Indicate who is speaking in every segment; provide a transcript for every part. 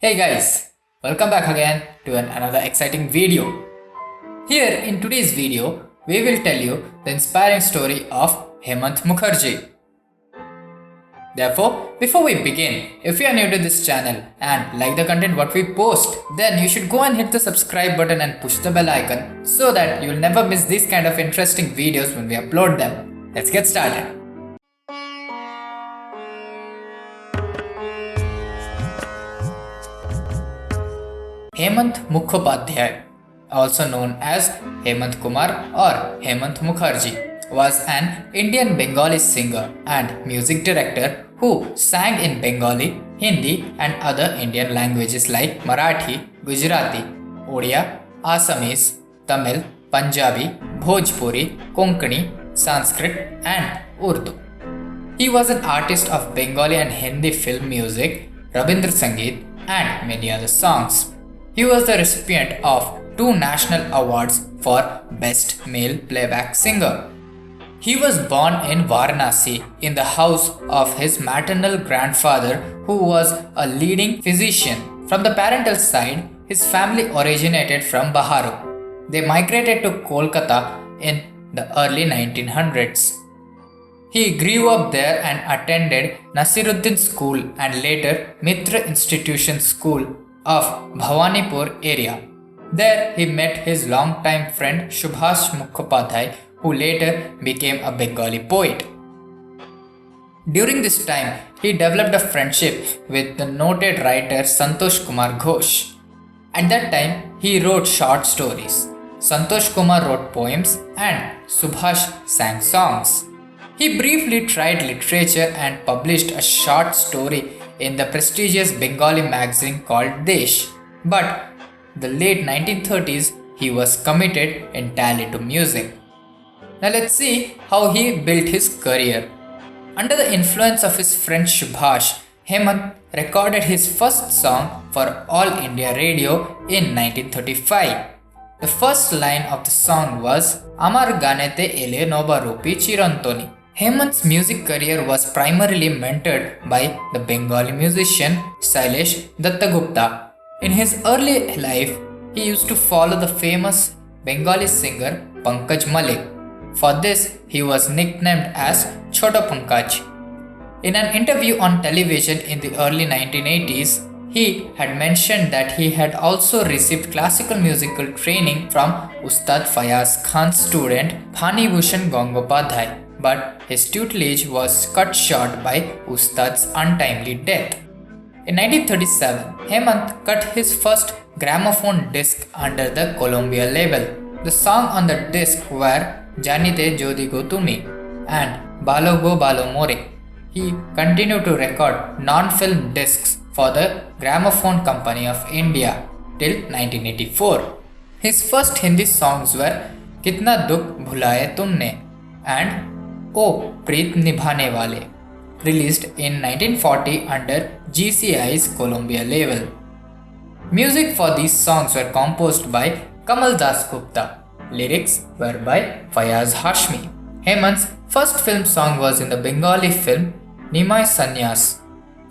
Speaker 1: Hey guys, welcome back again to another exciting video. Here in today's video, we will tell you the inspiring story of Hemanta Mukherjee. Therefore, before we begin, if you are new to this channel and like the content what we post, then you should go and hit the subscribe button and push the bell icon so that you will never miss these kind of interesting videos when we upload them. Let's get started. Hemanta Mukherjee, also known as Hemant Kumar or Hemanta Mukherjee, was an Indian Bengali singer and music director who sang in Bengali, Hindi, and other Indian languages like Marathi, Gujarati, Odia, Assamese, Tamil, Punjabi, Bhojpuri, Konkani, Sanskrit, and Urdu. He was an artist of Bengali and Hindi film music, Rabindra Sangeet, and many other songs. He was the recipient of 2 national awards for Best Male Playback Singer. He was born in Varanasi in the house of his maternal grandfather, who was a leading physician. From the parental side, his family originated from Baharu. They migrated to Kolkata in the early 1900s. He grew up there and attended Nasiruddin School and later Mitra Institution School of Bhawanipur area. There he met his longtime friend Subhash Mukhopadhyay, who later became a Bengali poet. During this time, he developed a friendship with the noted writer Santosh Kumar Ghosh. At that time, he wrote short stories. Santosh Kumar wrote poems and Subhash sang songs. He briefly tried literature and published a short story in the prestigious Bengali magazine called Desh. But the late 1930s, he was committed entirely to music. Now let's see how he built his career. Under the influence of his friend Subhash, Hemant recorded his first song for All India Radio in 1935. The first line of the song was Amar Ganete Ele Noba Rupi Chirantoni. Hemant's music career was primarily mentored by the Bengali musician Shailesh Dattagupta. In his early life, he used to follow the famous Bengali singer Pankaj Malik. For this, he was nicknamed as Chota Pankaj. In an interview on television in the early 1980s, he had mentioned that he had also received classical musical training from Ustad Fayaz Khan's student Bhani Bhushan Gangopadhyay, but his tutelage was cut short by Ustad's untimely death. In 1937, Hemant cut his first gramophone disc under the Columbia label. The songs on the disc were Janite Jodi Go Tumi and Balo Go Balo More. He continued to record non-film discs for the Gramophone Company of India till 1984. His first Hindi songs were Kitna Dukh Bhulaye Tumne and O Preet Nibhane Wale, released in 1940 under GCI's Columbia label. Music for these songs were composed by Kamal Das Gupta. Lyrics were by Fayaz Hashmi. Hemant's first film song was in the Bengali film Nimai Sanyas,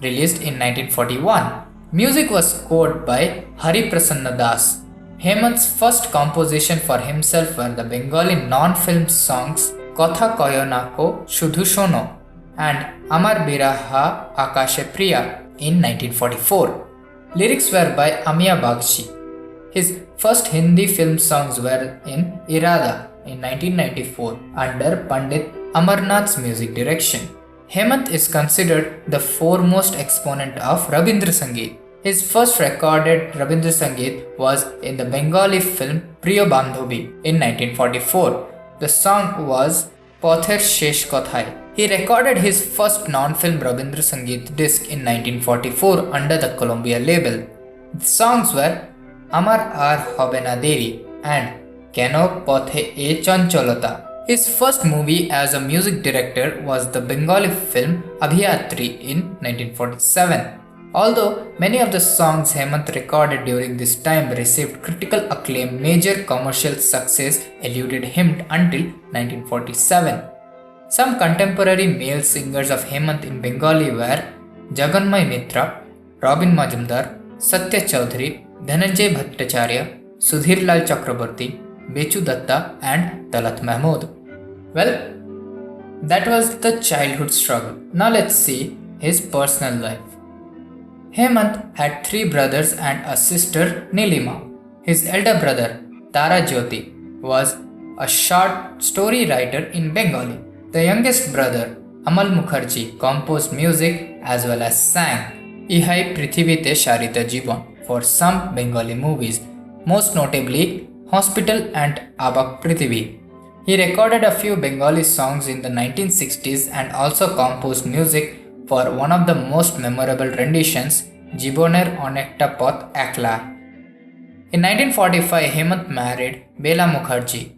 Speaker 1: released in 1941. Music was scored by Hari Prasanna Das. Hemant's first composition for himself were the Bengali non-film songs Kotha Koyo Ko Shudhu Shono and Amar Biraha Akashe Priya in 1944. Lyrics were by Amiya Bagchi. His first Hindi film songs were in Irada in 1994 under Pandit Amarnath's music direction. Hemant is considered the foremost exponent of Rabindra Sangeet. His first recorded Rabindra Sangeet was in the Bengali film Priyo Bandhobi in 1944. The song was Pother Shesh Kothai. He recorded his first non-film Rabindra Sangeet disc in 1944 under the Columbia label. The songs were Amar Ar Hobena Deri and Keno Pothe E Chancholata. His first movie as a music director was the Bengali film Abhiyatri in 1947. Although many of the songs Hemant recorded during this time received critical acclaim, major commercial success eluded him until 1947. Some contemporary male singers of Hemant in Bengali were Jaganmay Mitra, Robin Majumdar, Satya Chaudhary, Dhananjay Bhattacharya, Sudhir Lal Chakraborty, Bechu Datta, and Talat Mahmood. Well, that was the childhood struggle. Now let's see his personal life. Hemant had three brothers and a sister, Nilima. His elder brother, Tara Jyoti, was a short story writer in Bengali. The youngest brother, Amal Mukherjee, composed music as well as sang Ihai Prithivite Sharita Jibon for some Bengali movies, most notably Hospital and Abak Prithivi. He recorded a few Bengali songs in the 1960s and also composed music for one of the most memorable renditions, Jiboner Onekta Pot Akla. In 1945, Hemant married Bela Mukherjee,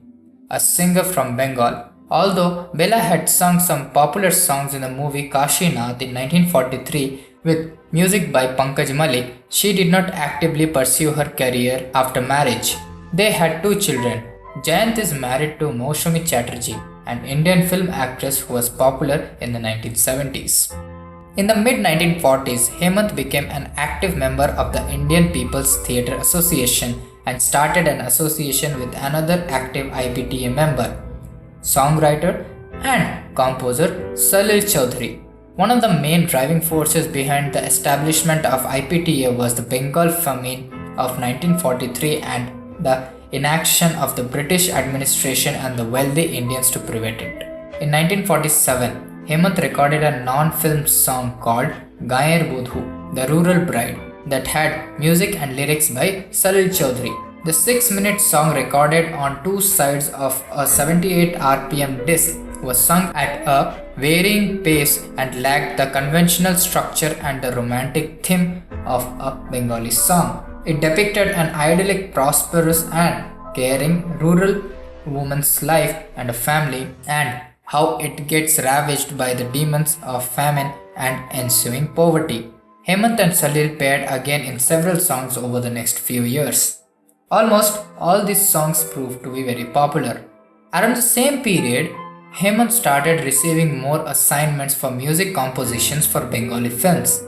Speaker 1: a singer from Bengal. Although Bela had sung some popular songs in the movie Kashinath in 1943 with music by Pankaj Malik, she did not actively pursue her career after marriage. They had two children. Jayant is married to Moushumi Chatterjee, an Indian film actress who was popular in the 1970s. In the mid 1940s, Hemant became an active member of the Indian People's Theatre Association and started an association with another active IPTA member, songwriter and composer Salil Chaudhary. One of the main driving forces behind the establishment of IPTA was the Bengal famine of 1943 and the inaction of the British administration and the wealthy Indians to prevent it. In 1947, Hemant recorded a non-film song called Gayer Bodhu, The Rural Bride, that had music and lyrics by Salil Chaudhary. The 6-minute song, recorded on two sides of a 78 RPM disc, was sung at a varying pace and lacked the conventional structure and the romantic theme of a Bengali song. It depicted an idyllic, prosperous and caring rural woman's life and a family, and how it gets ravaged by the demons of famine and ensuing poverty. Hemant and Salil paired again in several songs over the next few years. Almost all these songs proved to be very popular. Around the same period, Hemant started receiving more assignments for music compositions for Bengali films.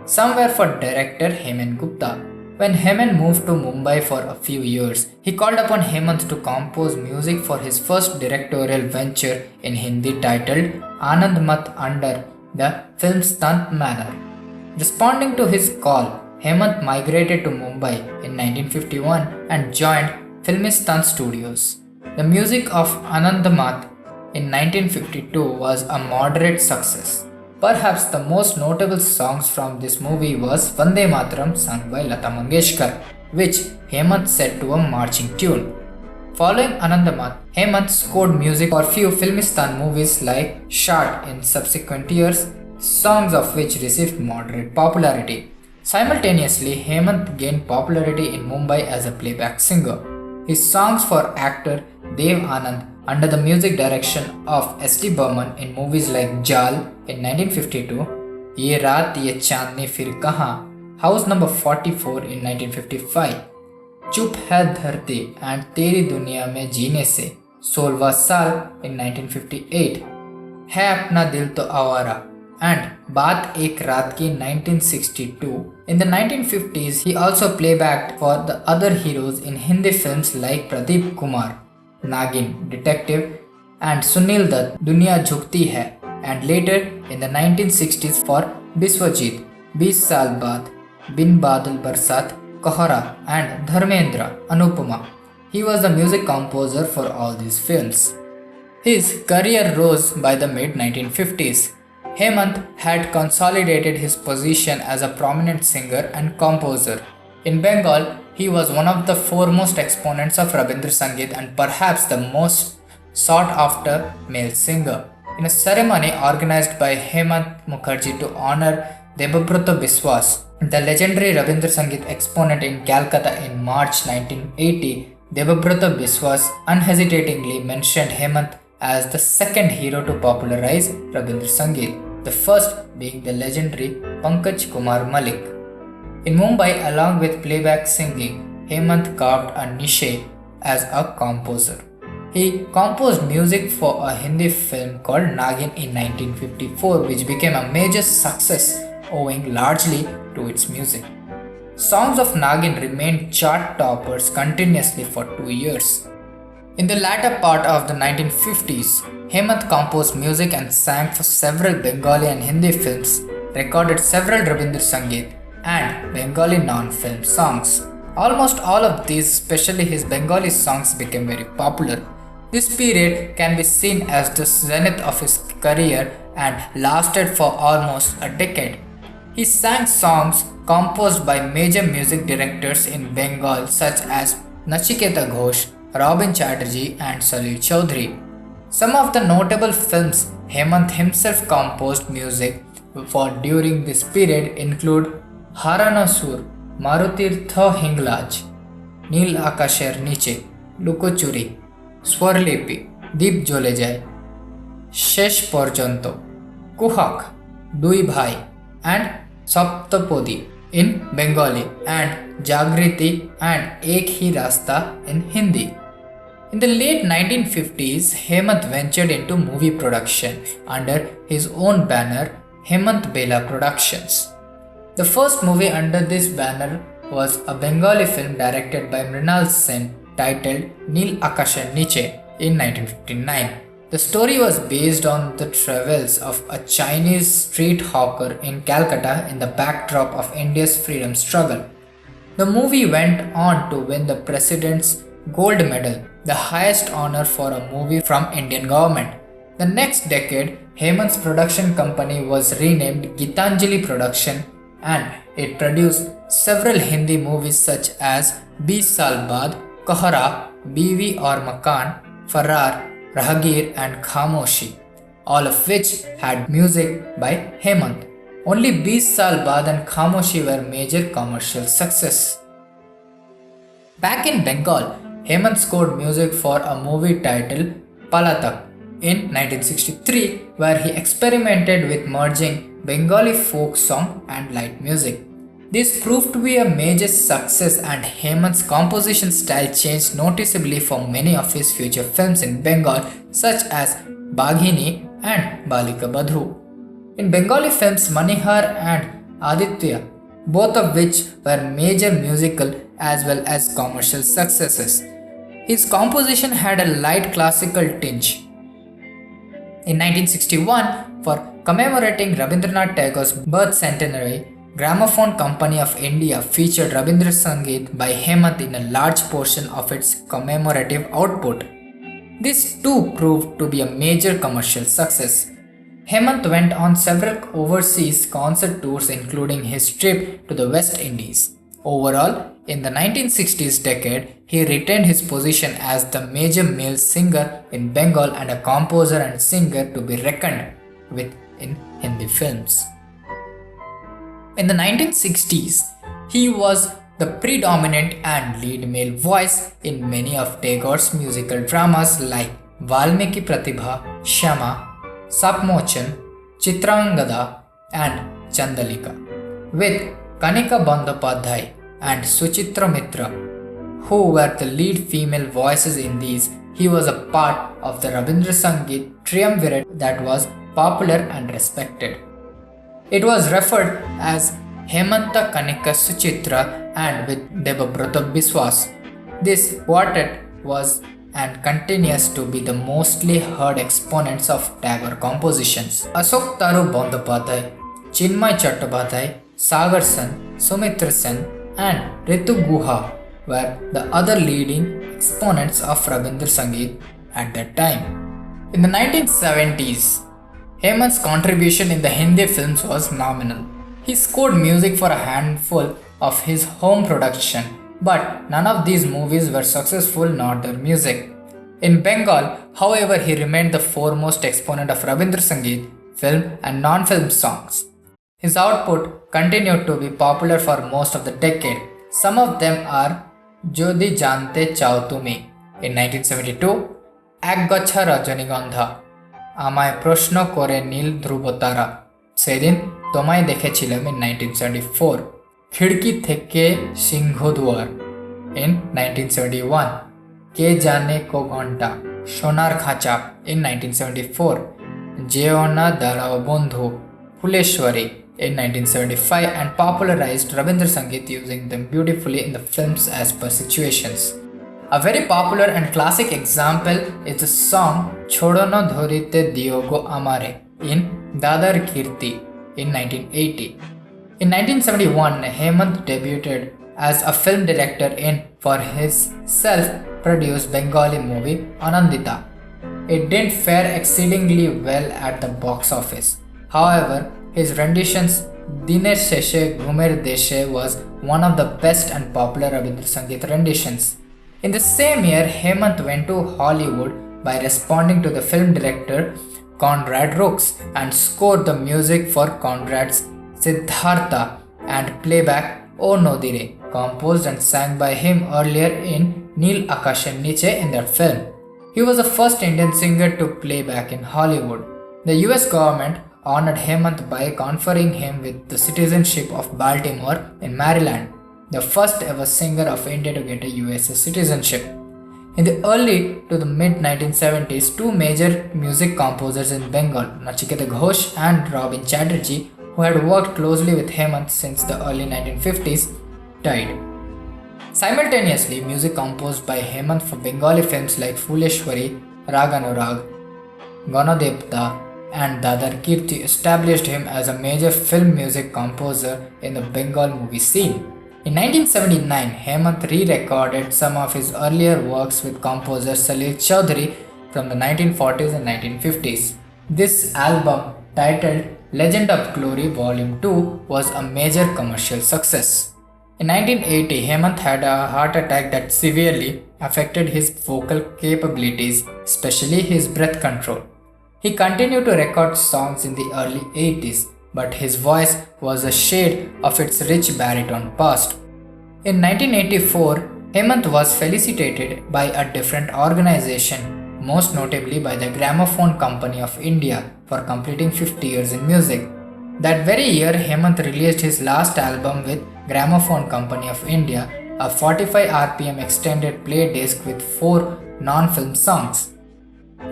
Speaker 1: Some were for director Hemen Gupta. When Hemen moved to Mumbai for a few years, he called upon Hemant to compose music for his first directorial venture in Hindi titled Anand Mat under the film Stunt Manor. Responding to his call, Hemant migrated to Mumbai in 1951 and joined Filmistan Studios. The music of Anand Mat in 1952 was a moderate success. Perhaps the most notable songs from this movie was Vande Mataram sung by Lata Mangeshkar, which Hemant set to a marching tune. Following Anandamat, Hemant scored music for few Filmistan movies like Shart in subsequent years, songs of which received moderate popularity. Simultaneously, Hemant gained popularity in Mumbai as a playback singer. His songs for actor Dev Anand under the music direction of S.T. Burman in movies like Jal in 1952, Ye Raat Ye Chandni Fir Kahan, House Number 44 in 1955, Chup Hai Dharti and Teri Duniya Mein Jeene Se, 16 Saal in 1958, Hai Apna Dil To Awara, and Baat Ek Raat Ki 1962. In the 1950s, he also playbacked for the other heroes in Hindi films like Pradeep Kumar, Nagin, Detective, and Sunil Dutt, Duniya Jhukti Hai, and later in the 1960s for Biswajit, 20 Saal Baad, Bin Badal Barsat, Kohara, and Dharmendra, Anupama. He was the music composer for all these films. His career rose by the mid-1950s. Hemant had consolidated his position as a prominent singer and composer. In Bengal, he was one of the foremost exponents of Rabindra Sangeet and perhaps the most sought after male singer. In a ceremony organized by Hemanta Mukherjee to honor Debabrata Biswas, the legendary Rabindra Sangeet exponent in Calcutta in March 1980, Debabrata Biswas unhesitatingly mentioned Hemant as the second hero to popularize Rabindra Sangeet, the first being the legendary Pankaj Kumar Malik. In Mumbai, along with playback singing, Hemant carved a niche as a composer. He composed music for a Hindi film called Nagin in 1954, which became a major success owing largely to its music. Songs of Nagin remained chart toppers continuously for 2 years. In the latter part of the 1950s, Hemant composed music and sang for several Bengali and Hindi films, recorded several Rabindra Sangeet and Bengali non-film songs. Almost all of these, especially his Bengali songs, became very popular. This period can be seen as the zenith of his career and lasted for almost a decade. He sang songs composed by major music directors in Bengal such as Nachiketa Ghosh, Robin Chatterjee and Salil Chaudhary. Some of the notable films Hemant himself composed music for during this period include Haranasur, Marutirtha Hinglaj, Nil Akasher Niche, Lukochuri, Swarlipi, Deep Jole Jai, Shesh Porjanto, Kuhak, Dui Bhai, and Saptapodi in Bengali and Jagriti and Ek Hi Rasta in Hindi. In the late 1950s, Hemant ventured into movie production under his own banner, Hemant Bela Productions. The first movie under this banner was a Bengali film directed by Mrinal Sen titled Nil Akasher Niche in 1959. The story was based on the travels of a Chinese street hawker in Calcutta in the backdrop of India's freedom struggle. The movie went on to win the President's Gold Medal, the highest honor for a movie from Indian government. The next decade, Hemant's production company was renamed Gitanjali Production and it produced several Hindi movies such as 20 Saal Baad, Kahara, Biwi Aur Makan, Farrar, Rahagir and Khamoshi, all of which had music by Hemant. Only 20 Saal Baad and Khamoshi were major commercial success. Back in Bengal, Hemant scored music for a movie titled Palatak in 1963 where he experimented with merging Bengali folk song and light music. This proved to be a major success and Hemant's composition style changed noticeably for many of his future films in Bengal such as Baghini and Balika Badhu. In Bengali films Manihar and Aditya, both of which were major musical as well as commercial successes, his composition had a light classical tinge. In 1961, for commemorating Rabindranath Tagore's birth centenary, Gramophone Company of India featured Rabindra Sangeet by Hemant in a large portion of its commemorative output. This too proved to be a major commercial success. Hemant went on several overseas concert tours including his trip to the West Indies. Overall, in the 1960s decade, he retained his position as the major male singer in Bengal and a composer and singer to be reckoned with in Hindi films. In the 1960s, he was the predominant and lead male voice in many of Tagore's musical dramas like Valmiki Pratibha, Shama, Sapmochan, Chitrangada and Chandalika. With Kanika Bandyopadhyay and Suchitra Mitra, who were the lead female voices in these, he was a part of the Rabindra Sangeet triumvirate that was popular and respected. It was referred as Hemanta Kanika Suchitra and with Debabrata Biswas. This quartet was and continues to be the mostly heard exponents of Tagore compositions. Ashok Taru Bandyopadhyay, Chinmay Chattopadhyay, Sagar Sen, Sumitra Sen and Ritu Guha were the other leading exponents of Rabindra Sangeet at that time. In the 1970s, Hemant's contribution in the Hindi films was nominal. He scored music for a handful of his home production, but none of these movies were successful nor their music. In Bengal, however, he remained the foremost exponent of Rabindra Sangeet, film and non-film songs. His output continued to be popular for most of the decade. Some of them are Jodi Jante Chao Tumi in 1972, Ek Gacha Rajanigandha, Amay Proshno Kore Nil Dhrubotara, সেদিন তোমায় দেখেছিলাম in 1974, খিড়কি থেকে সিংহদুয়ার in 1971, কে জানে কো ঘন্টা, সোনার খাঁচা in 1974, যেও না দাঁড়াও বন্ধু, Phuleshwari in 1975 and popularized Rabindra Sangeet using them beautifully in the films as per situations. A very popular and classic example is the song Chodo no Dhorite Diogo Amare in Dadar Kirti in 1980. In 1971, Hemant debuted as a film director in for his self-produced Bengali movie Anandita. It didn't fare exceedingly well at the box office. However, his renditions Diner Sheshe Gumer Deshe was one of the best and popular Rabindra Sangeet renditions. In the same year, Hemant went to Hollywood by responding to the film director Conrad Rooks and scored the music for Conrad's Siddhartha and playback O Nodire, composed and sang by him earlier in Neel Akashan Niche in that film. He was the first Indian singer to play back in Hollywood. The US government honored Hemant by conferring him with the citizenship of Baltimore in Maryland, the first ever singer of India to get a US citizenship. In the early to the mid 1970s, two major music composers in Bengal, Nachiketa Ghosh and Robin Chatterjee, who had worked closely with Hemant since the early 1950s, died. Simultaneously, music composed by Hemant for Bengali films like Fuleshwari, Raganurag, Ganodevta, and Dadar Kirti established him as a major film music composer in the Bengal movie scene. In 1979, Hemant re-recorded some of his earlier works with composer Salil Chowdhury from the 1940s and 1950s. This album, titled Legend of Glory Volume 2, was a major commercial success. In 1980, Hemant had a heart attack that severely affected his vocal capabilities, especially his breath control. He continued to record songs in the early 80s, but his voice was a shade of its rich baritone past. In 1984, Hemant was felicitated by a different organization, most notably by the Gramophone Company of India, for completing 50 years in music. That very year, Hemant released his last album with Gramophone Company of India, a 45 RPM extended play disc with 4 non-film songs.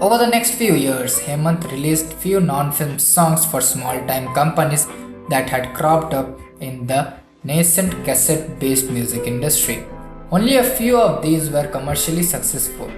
Speaker 1: Over the next few years, Hemant released few non-film songs for small-time companies that had cropped up in the nascent cassette-based music industry. Only a few of these were commercially successful.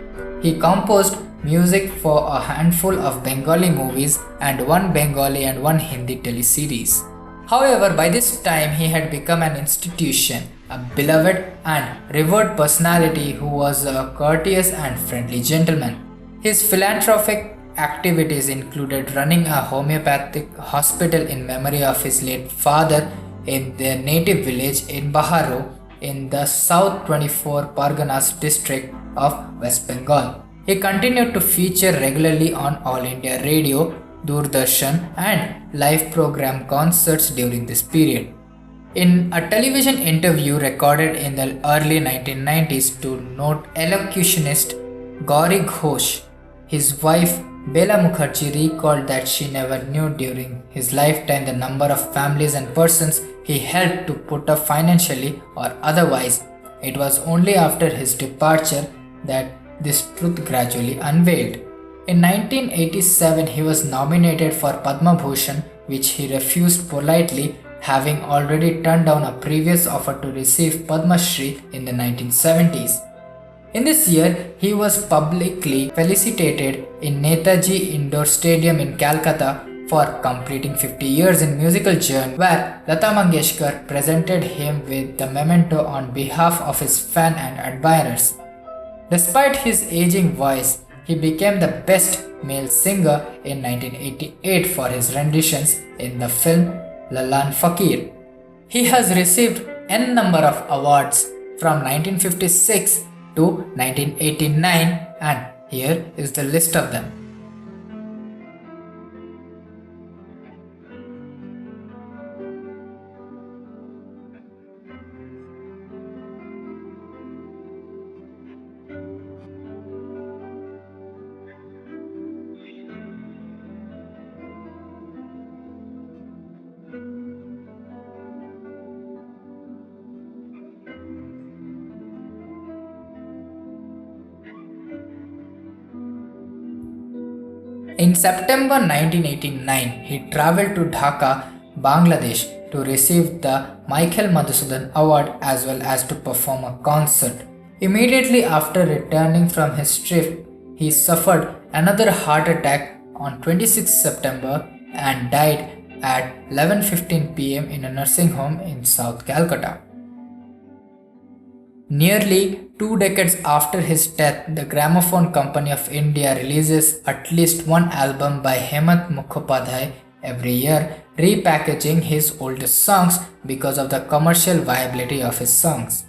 Speaker 1: He composed music for a handful of Bengali movies and one Bengali and one Hindi teleseries. However, by this time he had become an institution, a beloved and revered personality who was a courteous and friendly gentleman. His philanthropic activities included running a homeopathic hospital in memory of his late father in their native village in Baharo in the South 24 Parganas district of West Bengal. He continued to feature regularly on All India Radio, Doordarshan and live program concerts during this period. In a television interview recorded in the early 1990s to note elocutionist Gauri Ghosh, his wife Bela Mukherjee recalled that she never knew during his lifetime the number of families and persons he helped to put up financially or otherwise. It was only after his departure that this truth gradually unveiled. In 1987, he was nominated for Padma Bhushan, which he refused politely, having already turned down a previous offer to receive Padma Shri in the 1970s. In this year, he was publicly felicitated in Netaji Indoor Stadium in Calcutta for completing 50 years in musical journey, where Lata Mangeshkar presented him with the memento on behalf of his fans and admirers. Despite his aging voice, he became the best male singer in 1988 for his renditions in the film Lalan Fakir. He has received n number of awards from 1956 to 1989, and here is the list of them. In September 1989, he traveled to Dhaka Bangladesh to receive the Michael Madhusudan Award as well as to perform a concert. Immediately after returning from his trip, he suffered another heart attack on 26 September and died at 11:15 pm in a nursing home in South Calcutta. Nearly 2 decades after his death, the Gramophone Company of India releases at least one album by Hemanta Mukherjee every year, repackaging his oldest songs because of the commercial viability of his songs.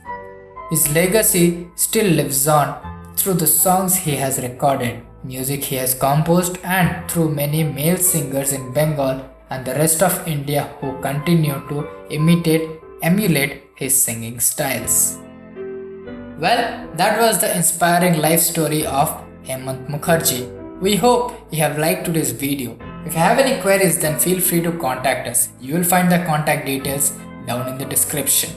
Speaker 1: His legacy still lives on through the songs he has recorded, music he has composed, and through many male singers in Bengal and the rest of India who continue to emulate his singing styles. Well, that was the inspiring life story of Hemanta Mukherjee. We hope you have liked today's video. If you have any queries, then feel free to contact us. You will find the contact details down in the description.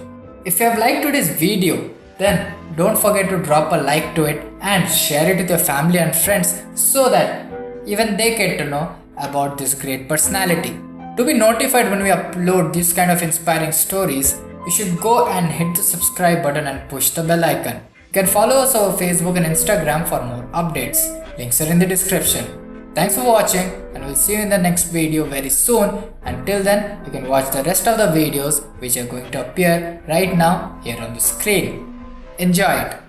Speaker 1: If you have liked today's video, then don't forget to drop a like to it and share it with your family and friends so that even they get to know about this great personality. To be notified when we upload this kind of inspiring stories, you should go and hit the subscribe button and push the bell icon. You can follow us on Facebook and Instagram for more updates. Links are in the description. Thanks for watching, and we'll see you in the next video very soon. Until then, you can watch the rest of the videos which are going to appear right now here on the screen. Enjoy it!